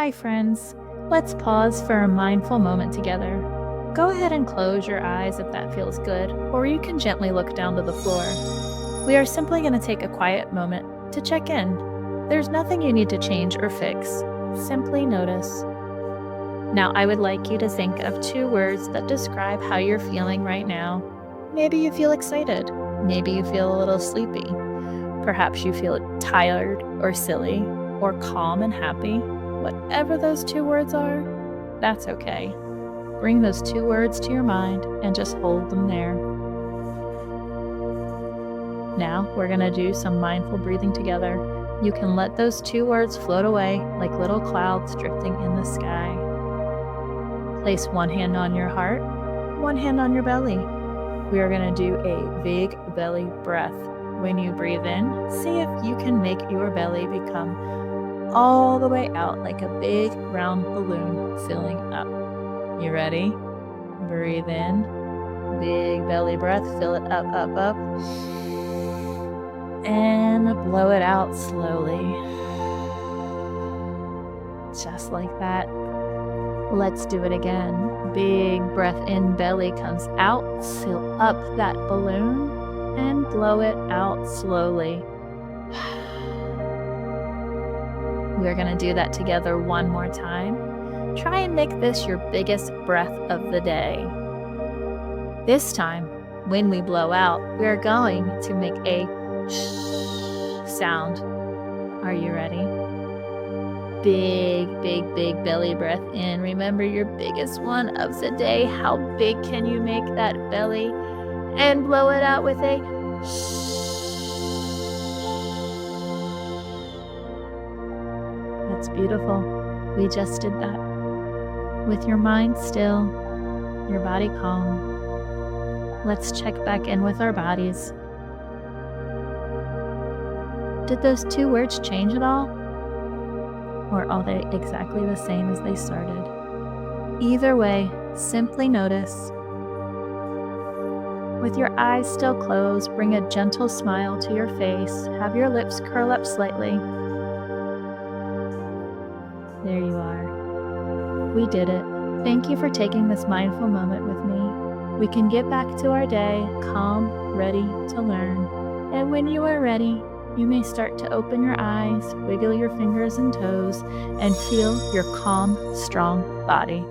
Hi, friends. Let's pause for a mindful moment together. Go ahead and close your eyes if that feels good, or you can gently look down to the floor. We are simply going to take a quiet moment to check in. There's nothing you need to change or fix. Simply notice. Now, I would like you to think of 2 words that describe how you're feeling right now. Maybe you feel excited. Maybe you feel a little sleepy. Perhaps you feel tired or silly, or calm and happy. Whatever those 2 words are, that's okay. Bring those 2 words to your mind and just hold them there. Now, we're going to do some mindful breathing together. You can let those 2 words float away like little clouds drifting in the sky. Place one hand on your heart, one hand on your belly. We are going to do a big belly breath. When you breathe in, see if you can make your belly become all the way out like a big round balloon filling up. You ready? Breathe in, big belly breath, fill it up, up, up, and blow it out slowly. Just like that. Let's do it again. Big breath in, belly comes out, fill up that balloon, and blow it out slowly. We're going to do that together one more time. Try and make this your biggest breath of the day. This time, when we blow out, we are going to make a shh sound. Are you ready? Big, big, big belly breath in. Remember your biggest one of the day. How big can you make that belly? And blow it out with a shh. That's beautiful. We just did that. With your mind still, your body calm, let's check back in with our bodies. Did those 2 words change at all? Or are they exactly the same as they started? Either way, simply notice. With your eyes still closed, bring a gentle smile to your face. Have your lips curl up slightly. There you are. We did it. Thank you for taking this mindful moment with me. We can get back to our day, calm, ready to learn. And when you are ready, you may start to open your eyes, wiggle your fingers and toes, and feel your calm, strong body.